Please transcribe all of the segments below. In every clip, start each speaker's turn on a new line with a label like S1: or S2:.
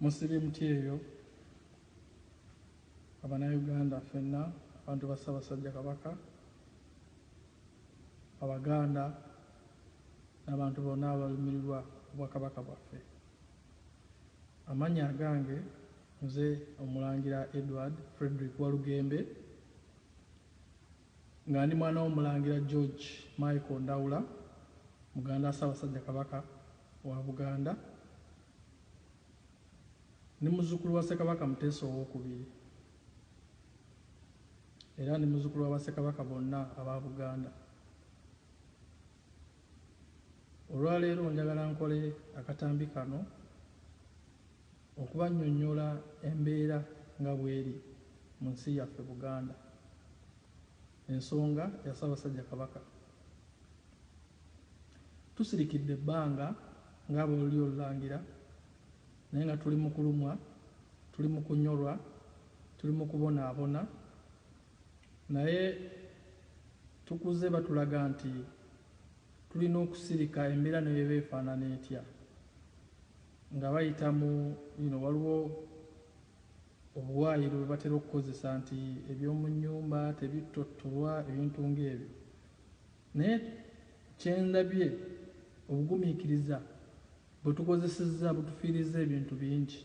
S1: musiri muti eyo Abannayuganda ffenna abantu ba Ssaabasajja Kabaka, Abaganda n'abantu bonna abalumirirwa Obwakabaka bwaffe. Amannya agange nze Omulangira Edward Frederick Walugembe, nga ndi mwana w'Omulangira George Michael Ndawula, Muganda wa Ssaabasajja Kabaka wa Buganda, ni muzzukulu wa Ssekabaka Muteesa II, era ni muzzukulu wa Bassekabaka bonna aba Buganda. Olwaleero njagala nkole akatambi kano okubannyonnyola embeera nga bw'eri mu nsi yaffe Buganda, ensonga ya Ssaabasajja Kabaka. Tusirikidde ebbanga ng'abooli olulangira, naye nga tuli mu kulumwa, tuli mu kunyolwa, tuli mu kubonaabona, naye tukuze batulaga nti tulina okusirika embeera ne bw'eba efaanana etya, nga bayita mu waliwo obuwaayiro bwe batera okukozesa nti eby'omu nnyumba tebittotolwa, ebintu ng'ebyo. Naye kyendabye obugumiikiriza bwe tukozesezza butufiiriza ebintu bingi.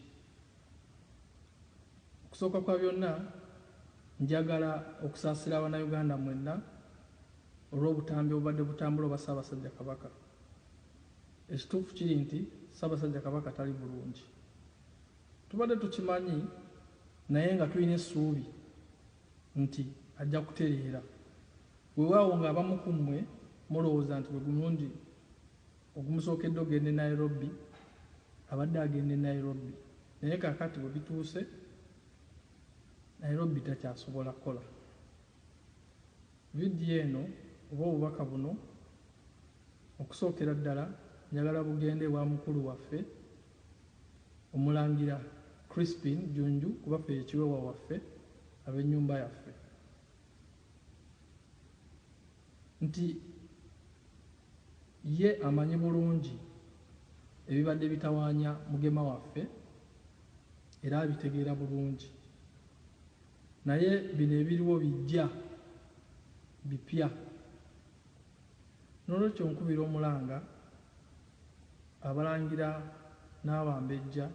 S1: Okusooka kwa byonna, njagala okusaasira Abannayuganda mwenna olw'obutambi obubadde butambula obwa Ssaabasajja Kabaka. Ekituufu kiri nti Ssaabasajja Kabaka tali bulungi, tubadde tukimanyi, naye nga tulina essuubi nti ajja kutereera. Weewaawo ng'abamu ku mmwe mulowooza nti bwe gulundi ogumusookedde ogenda e Nairobi abadde agenda e Nairobi, naye kaakati bwe bituuse Nairobi takyasobola kukola. Vidiyo eno oba obubaka buno okusookera ddala njagala bugende bwa mukulu waffe Omulangira Crispin Jjunju, kuba ffe ekiweewa waffe ab'ennyumba yaffe, nti ye amanyi bulungi ebibadde bitawaanya mugema waffe era abitegeera bulungi, naye bino ebiriwo bijja bipya. N'olwekyo nkubira Omulanga, Abalangira n'Abambejja,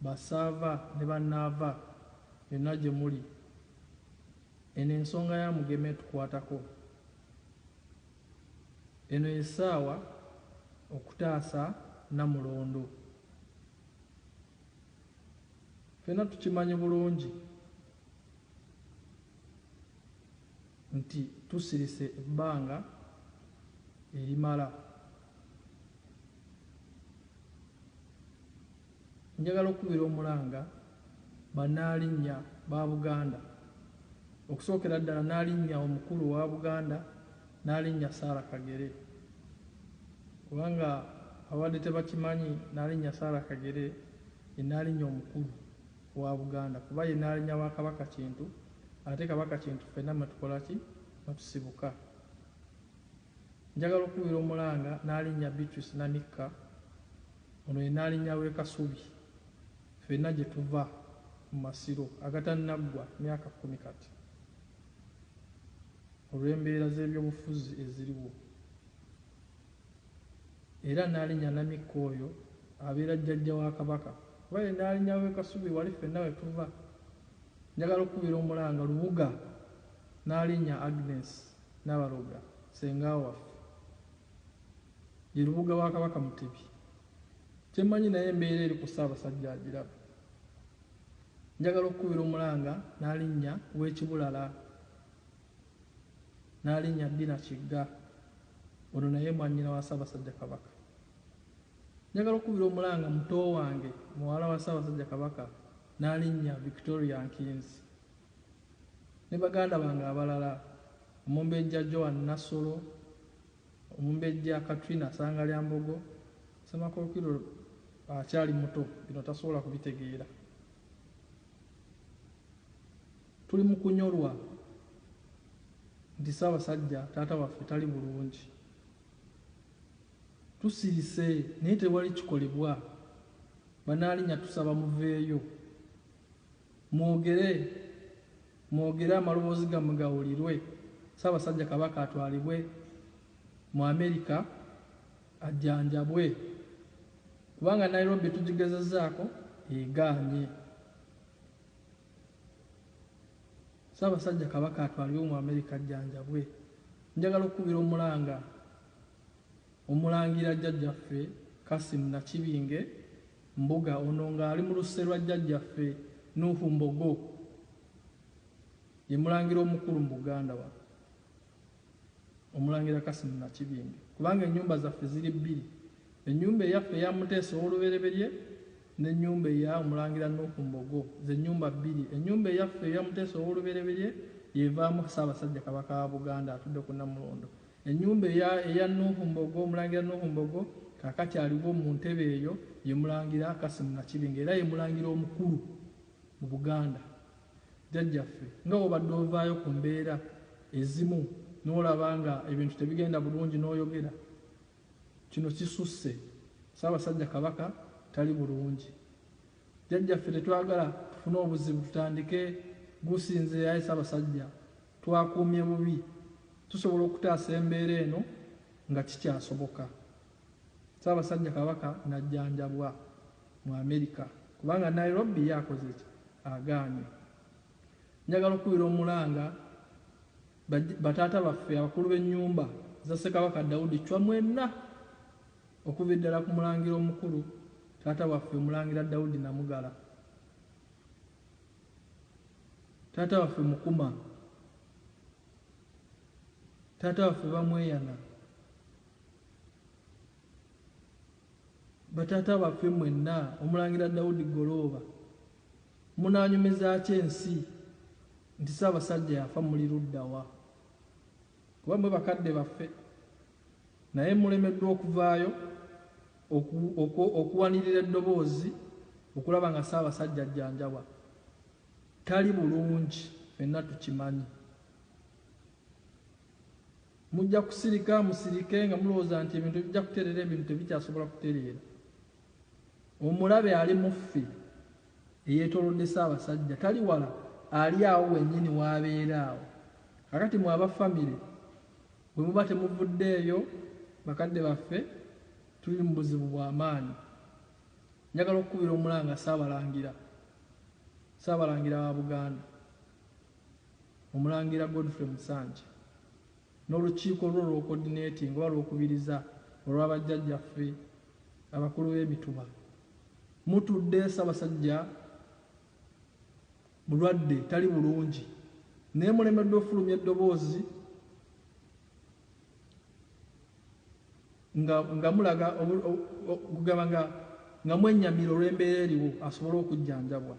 S1: Basaava ne Bannaava, yonna gye muli, eno ensonga ya Mugema etukwatako. Eno essaawa okutaasa Namulondo. Ffenna tukimanyi bulungi nti tusirise ebbanga erimala. Njagala okubira Omulanga bannaalinnya ba Buganda, okusookera ddala n'alinnya omukulu wa Buganda, n'alinnya Sarah Kagere. Kubanga abadde tebakimanyi, n'alinnya Sarah Kagere ye n'alinnya omukulu wa Buganda, kuba ye n'alinnya wa Kabaka Kintu, ate Kabaka Kintu ffenna mwe tukola ki? Mwe tusibuka. Njagala okubira Omulanga n'alinnya Beatrice Nanikka, ono ye n'alinnya w'e Kasubi, ffenna gye tuva mu Masiro agatannaggwa myaka 10 kati, olw'embeera z'ebyobufuzi eziriwo. Era n'alinnya Namikka oyo abeera jjajja wa Kabaka, kuba ye n'alinnya w'e Kasubi wali ffenna we tuva. Njagala okubira Omulanga Lubuga n'alinnya Agnes Nabaloga, ssenga waffe, ye Lubuga wa Kabaka Mutebi. Kyemmanyi naye embeera eri ku Ssaabasajja agiraba. Njagala okubira Omulanga n'alinnya w'Ekibulala, n'alinnya Dina Kigga, ono naye mwannyina wa Ssaabasajja Kabaka. Njagala okubira Omulanga muto wange muwala wa Ssaabasajja Kabaka, n'alinnya Victoria Nkinzi, ne baganda bange abalala, Omumbejja Joan Nassolo, Omumbejja Katrina Sangalyambogo. Ssemakookiro akyali muto, bino tasobola kubitegeera. Tuli mu kunyolwa nti Ssaabasajja taata waffe tali bulungi. Tusirise naye tewali kikolebwa. Banalinya tusaba muveeyo mwogere amaloboozi gammwe gawulirwe. Ssaabasajja Kabaka atwalibwe mu Amerika ajjanjabwe, kubanga Nairobi tugigezezaako egaanye. Ssaabasajja Kabaka atwalibwe mu Amerika ajjanjabwe. Njagala okukubira omulangira jjajjaffe Kassim Nakibinge Mbuga, ono ng'ali mu luse lwa jjajjaffe Nuhu Mbogo, ye mulangira omukulu mu Buganda wa omulangira Kassim Nakibinge, kubanga ennyumba zaffe ziri bbiri, ennyumba eyaffe eya Muteesa ow'olubereberye n'ennyumba eya omulangira Nuhu Mbogo, ze nnyumba bbiri. Ennyumba eyaffe eya Muteesa ow'olubereberye yevaamu Ssaabasajja Kabaka wa Buganda atudde ku Namulondo. Ennyumba eya Nuhu Mbogo, omulangira Nuhu Mbogo kakati aliwo mu ntebe eyo ye mulangira Kassim Nakibinge, era ye mulangira omukulu mu Buganda. Jjajjaffe nga obadde ovaayo ku mbeera ezimu n'olaba nga ebintu tebigenda bulungi n'oyogera, kino kisusse. Ssaabasajja Kabaka tali bulungi. Jjajjaffe tetwagala tufune obuzibu tutandike gusinze aye Ssaabasajja twakuumye bubi, tusobola okutaasa embeera eno nga kikyasoboka. Ssaabasajja Kabaka najjanjabwa mu Amerika kubanga Nairobi yakoze ki agaanye. Njagala okubira omulanga bataata baffe abakulu b'ennyumba za Ssekabaka Daudi Chwa mwenna, okuva ddala ku mulangira omukulu taata waffe omulangira Daudi Namugala, taata waffe Mukuma, taata waffe Bamweyana, bataata baffe mwenna, omulangira Daudi Golooba, munaanyumiza ki ensi nti Ssaabasajja yafa muli ludda wa? Kuba mwe bakadde baffe, naye mulemeddwa okuvaayo okuwanirira eddoboozi okulaba nga Ssaabasajja ajjanjabwa. Tali bulungi, ffenna tukimanyi. Mujja kusirika musirike nga mulowooza nti ebintu bijja kutereera, ebintu tebikyasobola kutereera. Omulabe ali mu ffe eyeetoolodde Ssaabasajja tali wala, ali awo wennyini w'abeera awo. Kakati mwe abafamire bwe muba temuvuddeeyo, bakadde baffe tuli mu buzibu bw'amaanyi. Njagala okukubira omulanga Ssaabalangira wa Buganda, omulangira Godfrey Musanje n'olukiiko lwo olw'okodineetinga oba lw'okubiriza olw'abajjajjaffe abakulu b'emituba, mutudde Ssaabasajja mulwadde tali bulungi, naye mulemeddwa ofulumya eddoboozi nga mulaga kugamba nga mwennyamira olw'embeera eriwo asobole okujjanjabwa.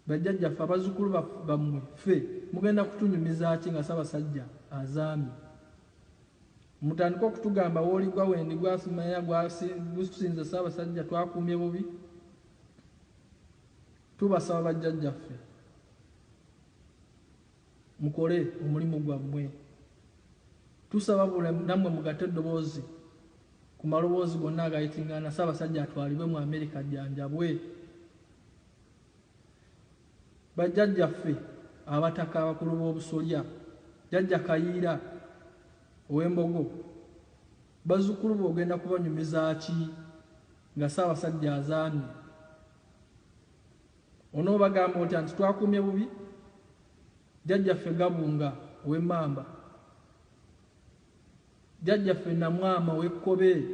S1: Bajjajjaffe abazzukulu bammwe ffe mugenda kutunyumiza ki nga Ssaabasajja azaamye? Mutandika okutugamba w'oligwa wendi gwasimanya gusinze Ssaabasajja twakuumye bubi. Tubasaba bajjajjaffe mukole omulimu gwammwe. Tusaba bule nammwe mugatte eddoboozi ku maloboozi gonna agayitingana Ssaabasajja atwalibwe mu Amerika ajjanjabwe. Bajjajjaffe abataka abakulu b'obusolya, Jjajja Kayiira ow'Embogo, bazzukulu be ogenda kubanyumiza ki nga Ssaabasajja azaamye? Onoobagamba otya nti twakuumye bubi? Jjajjaffe Gabunga ow'Emmamba, Jjajjaffe Namwama ow'Ekkobe,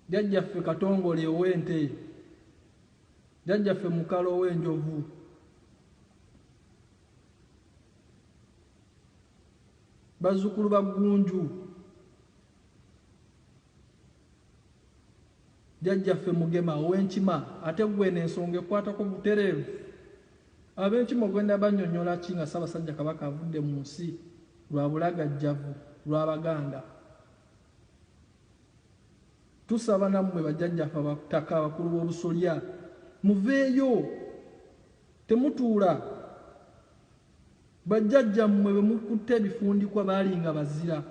S1: Jjajjaffe Katongole ow'Ente, Jjajjaffe Mukalo ow'Enjovu, bazzukulu ba Ggunju, Jjajjaffe Mugema ow'Enkima. Ate gwe n'ensonga ekwatako butereevu. Ab'Enkima ogenda bannyonnyola ki nga Ssaabasajja Kabaka avudde mu nsi lwa bulagajjavu lw'Abaganda? Tusaba nammwe bajjajjaffe abataka abakulu b'obusolya muveeyo, temutuula. Bajjajjammwe bwe mukutte ebifundikwa baalinga bazira.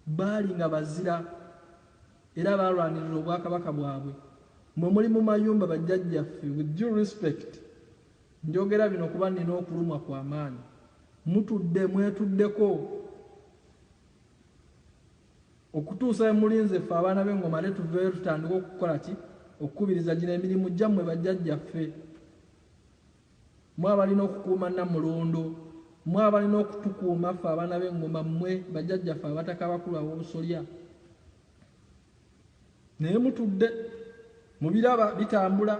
S1: baali nga bazira era balwanirira obwakabaka bwabwe. Mwe muli mu mayumba bajjajjaffe, with due respect njogera bino kuba nina okulumwa kwa maanyi, mutudde mwetuddeko okutuusa mulinze ffe abaana b'engoma ne tuveeyo tutandika okukola ki okukubiriza gino emirimu gyammwe bajjajjaffe. Mwe abalina okukuuma Namulondo, mwe abalina okutukuuma ffe abaana b'engoma, mmwe bajjajjaffe abataka bakulu ab'obusolya. Naye mutudde mubiraba bitambula.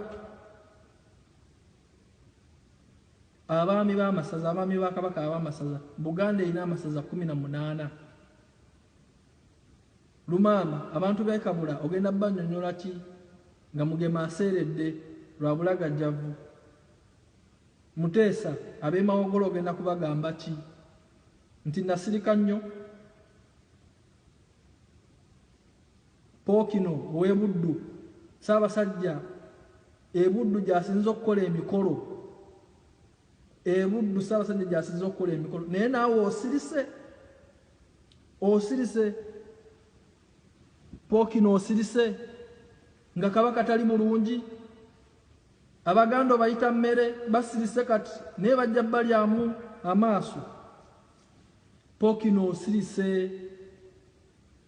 S1: Abaami b'amasaza, abaami ba Kabaka ab'amasaza, Buganda erina amasaza 18. Lumaama abantu b'e Kabula ogenda bannyonnyola ki nga Mugema aseeredde lwa bulagajjavu. Muteesa ab'e Mawogolo ogenda kubagamba ki nti nasirika nnyo. Pookino ow'e Buddu, Ssaabasajja e Buddu gy'asinza okukola emikolo, e Buddu Ssaabasajja gy'asinza okukola emikolo, naye naawe osirise Pookino osirise nga Kabaka tali mulungi. Abaganda bayita mmere basirise kati naye bajja balyamu amaaso. Pookino osirise.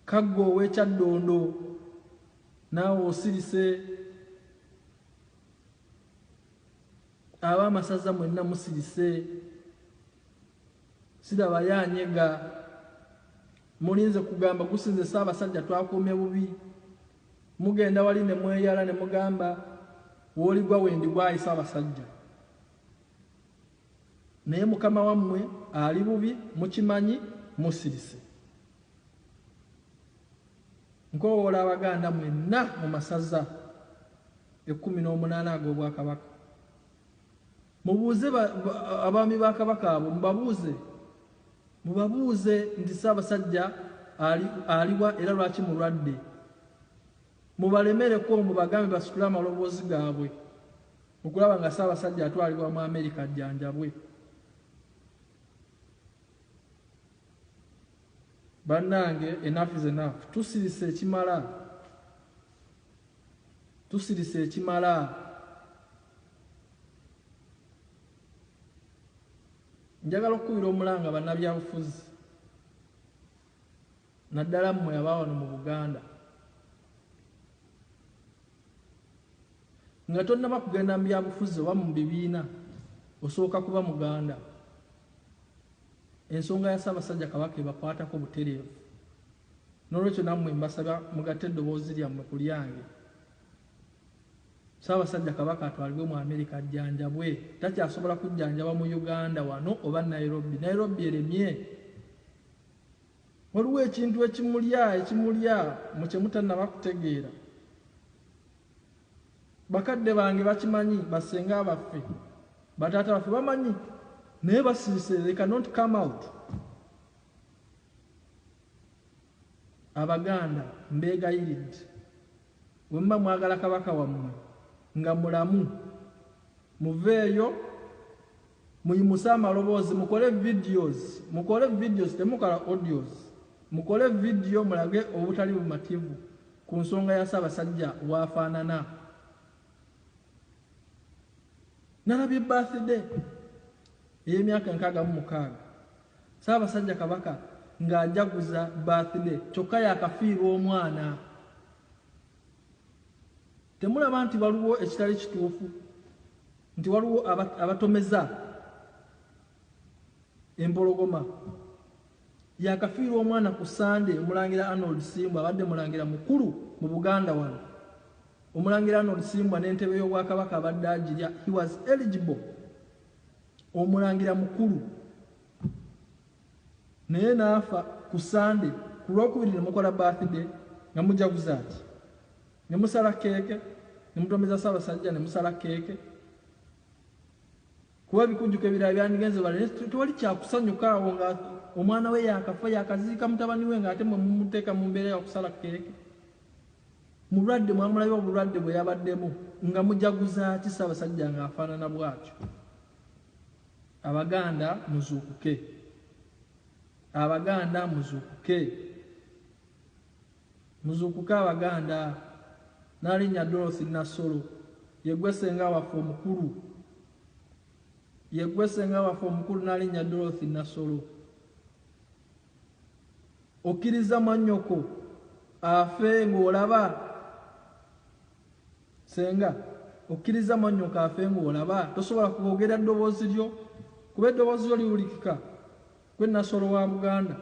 S1: Kaggo ow'Ekyaddondo naawe osirise. Ab'amasaza mwenna musirise. Siraba yanyega mulinze kugamba gusinze Ssaabasajja twakuumye bubi. Mugenda wali ne mweyala ne mugamba w'oligwa wendigwayi Ssaabasajja. Naye Mukama wammwe ali bubi, mukimanyi, musirise. Nkowoola Abaganda mwenna mu masaza 18 ag'Obwakabaka, mubuuze abaami ba Kabaka abo, mubabuuze nti Ssaabasajja aliwa era lwaki mulwadde. Mubalemereko mubagambe basitule amaloboozi gaabwe okulaba nga Ssaabasajja atwalibwa mu Amerika ajjanjabwe. Bannange, enough is enough. Tusirise ekimala. Njagala okukubira omulanga bannabyabufuzi naddala mmwe abaawano mu Buganda nga tonnaba kugenda mu byabufuzi oba mu bibiina osooka kuba Muganda. Ensonga ya Ssaabasajja Kabaka ebakwatako butereevu. N'olwekyo nammwe mbasaba mugatte eddoboozi lyammwe ku lyange. Ssaabasajja Kabaka atwalibwe mu Amerika ajjanjabwe. Takyasobola kujjanjaba mu Uganda wano oba Nairobi. Nairobi eremye. Waliwo ekintu ekimulya mu kye mutannaba kutegeera. Bakadde bange bakimanyi, basenga baffe, bataata baffe bamanyi. Naye basirise, they cannot come out. Abaganda mbeegayiridde bwe mwagala Kabaka wammwe nga mulamu, muveeyo muyimuse amaloboozi, mukole videos, temukola audios. Mukole video mulage obutali bumativu ku nsonga ya Ssaabasajja waafaanana. Nalabye birthday ey'emyaka 66 Ssaabasajja Kabaka ng'ajaguza birthday kyokka yakafiirwa omwana. Temulaba nti waliwo ekitali kituufu, nti waliwo abatomeza empologoma. Yakafiirwa omwana ku Sunday. Omulangira Arnold Simbwa abadde mulangira mukulu mu Buganda wano. Omulangira Arnold Simbwa n'entebe y'Obwakabaka abadde agirya. He was eligible. Omulangira mukulu naye naafa ku Sunday. Ku Lwokubiri ne mukola birthday nga mujaguza ati ne musala keeke ne mutomeza Ssaabasajja ne musala keeke. Kuba bikujjuko ebirala byandigenze bale tewali kyakusanyuka awo nga omwana we yakafa yakaziika mutabani we ng'ate mwe mumuteeka mu mbeera y'okusala keeke. Mulwadde mwamulabe obulwadde bwe yabaddemu nga mujaguza ati Ssaabasajja ng'afaanana bw'atyo. Abaganda muzuukuke. muzuukuke Abaganda. N'alinnya Dorothy Nassolo yegwe senga waffe omukulu, yegwe senga waffe omukulu n'alinnya Dorothy Nassolo. Okkiriza mwannyoko afe ng'olaba senga, okkiriza mwannyoko afe ng'olaba, tosobola kwogera ddoboozi lyo kuba eddoboozi lyo liwulikika. Gwe Nassolo wa Buganda.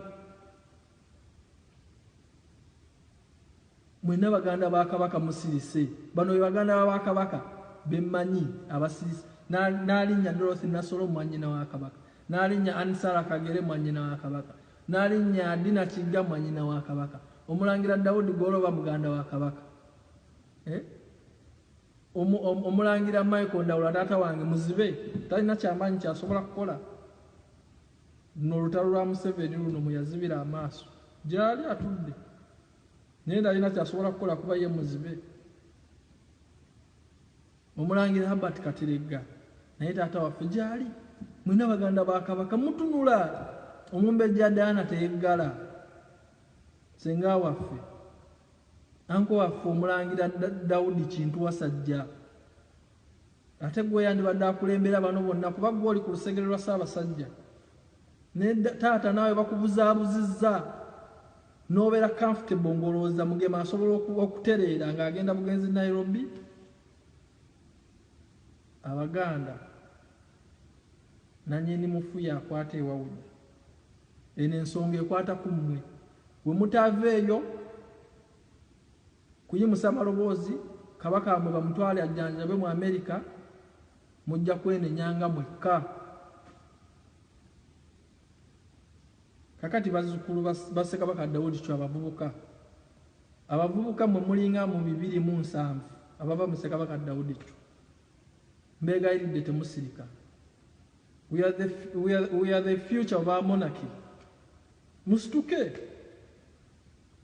S1: Mwenna Baganda ba Kabaka musirise. Bano be Baganda ba Kabaka bemmanyi abasirise. N'alinnya Dorothy Nassolo mwannyina wa Kabaka. N'alinnya Anisara Kagere mwannyina wa Kabaka. N'alinnya Adina Kigga mwannyina wa Kabaka. Omulangira Daudi Goloba muganda wa Kabaka. Omulangira Michael Ndawula taata wange muzibe, talina kyamaanyi kyasobola kukola. Luno olutalo lwa Museveni luno muyazibira amaaso gyali atudde, naye talina kyasobola kukola kuba ye muzibe. Omulangira Herbert Kateregga naye taata waffe gyali. Mwenna Baganda ba Kabaka mutunula. Omumbejja Daana teyeggala senga waffe, anko waffe omulangira Daudi Kintu Wasajja. Ate gwe yandibadde akulembera bano bonna kuba gwe oli ku lusegere lwa Ssaabasajja. Ne taata naawe bakubuzaabuzizza n'obeera comfortable ng'olowooza Mugema asobola okutereera ng'agenda bugenzi Nairobi. Abaganda nannyini mufu yakwata ewawunya. Eno ensonga ekwata ku mmwe. Bwe mutaaveeyo kuyimusa amaloboozi Kabaka mwe bamutwale ajjanjabe mu Amerika, mujja kwenenyanga mwekka. Kakati bazzukulu ba Ssekabaka Daudi Chwa abavubuka mwe mulinga mu 207 abava mu Ssekabaka Daudi Chwa. Mbegayiridde temusirika. We are the future of our monarchy. Musituke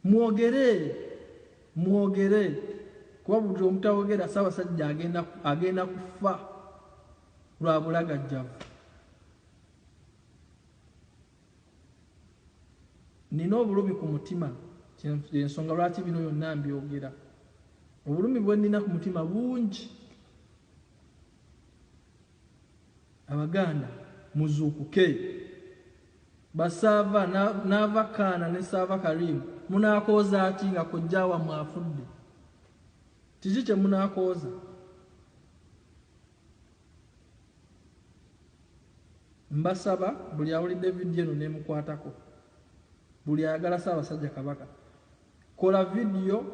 S1: mwogere kuba buli omutawogera Ssaabasajja agenda kufa lwa bulagajjavu. Nina obulumi ku mutima, ensonga lwaki bino byonna mbyogera. Obulumi bwe nnina ku mutima bungi. Abaganda muzuukuke. Basaava n'Avakaana ne Saava Karimu munaakooza ati nga kojja wammwe afudde? Kiki kye munaakooza? Mbasaba buli awulidde vidiyo eno n'emukwatako, buli ayagala Ssaabasajja Kabaka, kola vidiyo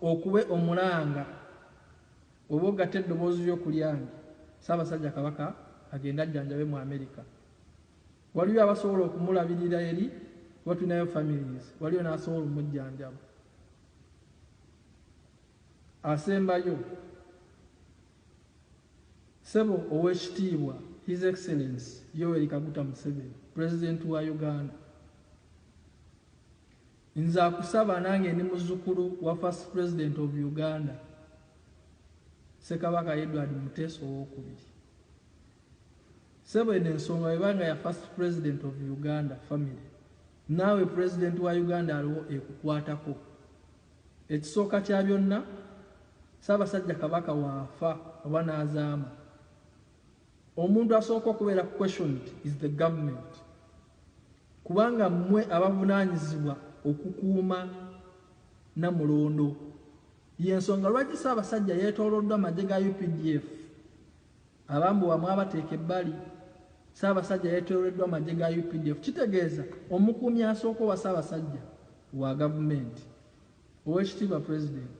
S1: okube omulanga oba ogatta eddoboozi ly'okulyange Ssaabasajja Kabaka agenda ajjanjabe mu Amerika. Waliyo abasobola okumulabirira eri kuba tulinayo families, waliyo n'asobola omujjanjaba. Asembayo Ssebo Oweekitiibwa His Excellency Yoweri Kaguta Museveni, President wa Uganda. Nze akusaba nange ndi muzzukulu wa First President of Uganda, Ssekabaka Edward Muteesa owookubiri. Ssebo eno ensonga webanga ya First President of Uganda family, naawe President wa Uganda aliwo ekukwatako. Ekisooka kya byonna, Ssaabasajja Kabaka waafa oba n'azaama, omuntu asooka okubeera questioned is the government, kubanga mmwe abavunaanyizibwa okukuuma Namulondo. Y'ensonga lwaki Ssaabasajja yeetooloddwa amagye ga UPDF, abambu bamwe abateeka ebbali. Ssaabasajja yeetooloddwa amagye ga UPDF, kitegeeza omukuumi asooka owa Ssaabasajja wa gavumenti, Oweekitiibwa President.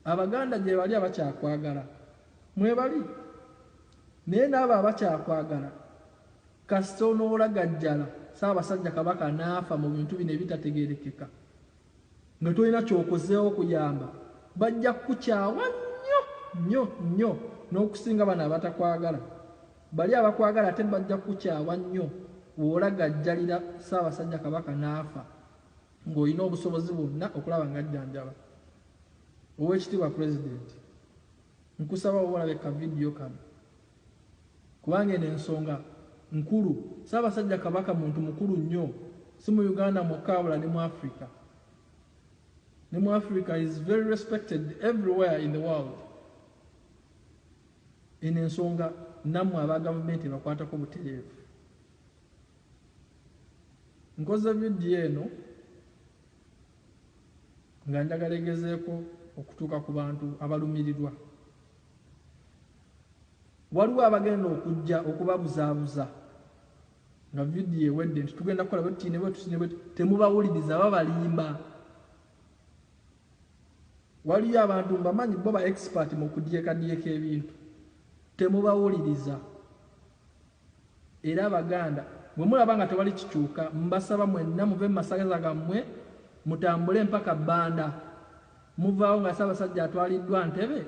S1: Abaganda gye bali abakyakwagala mwebali, naye n'abo abakyakwagala kasita onoolagajjala Ssaabasajja Kabaka n'afa mu bintu bino ebitategeerekeka nga tolina ky'okozeewo okuyamba, bajja kukukyawa nnyo n'okusinga bano abatakwagala. Bali abakwagala ate bajja kukukyawa nnyo bw'olagajjalira Ssaabasajja Kabaka n'afa ng'olina obusobozi bwonna okulaba ng'ajjanjaba. Oweekitiibwa President, nkusaba obalabeka vidiyo kano kubanga eno ensonga nkulu. Ssaabasajja Kabaka muntu mukulu nnyo, si mu Uganda mwokka wabula ne mu Africa. ne mu Africa is very respected everywhere in the world. Eno ensonga nammwe aba gavumenti bakwatako butereevu. Nkoze vidiyo eno nga njagala egezeeko okutuuka ku bantu abalumirirwa. Waliwo abagenda okujja okubabuzaabuza nga vidiyo ewedde nti tugenda kukola bwe tutine bwe tutine bwe temubawuliriza babalimba. Waliyo abantu mbamanyi bo ba expert mu kudyekaddyeka ebintu temubawuliriza. Era Abaganda bwe mulaba nga tewali kikyuka mbasaba mwenna muve mu masagaza gammwe mutambule mpaka Bbanda muvaawo nga Ssaabasajja atwaliddwa Ntebe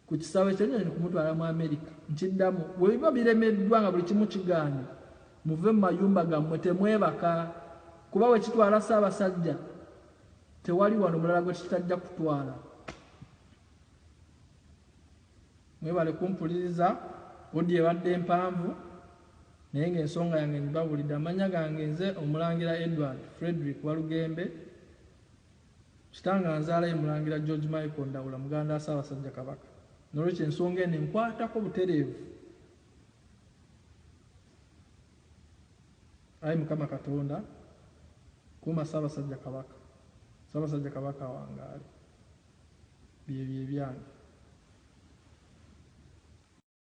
S1: ku kisaawe ekyennyonyi kumutwala mu Amerika. Nkiddamu bwe biba biremeddwa nga buli kimu kigaanye muve mu mayumba gammwe temwebaka kuba we kitwala Ssaabasajja tewali wano mulala gwe kitajja kutwala. Mwebale kumpuliriza odi ebadde mpanvu naye ng'ensonga yange njibabulidde. Amanya gange nze Omulangira Edward Frederick Walugembe, kitange nzaalayo Mulangira George Michael Ndawula muganda wa Ssaabasajja Kabaka. Nolwekyo ensonga eno enkwatako butereevu. Ayi Mukama Katonda kuuma Ssaabasajja Kabaka. Ssaabasajja Kabaka wangaali byebyo ebyange.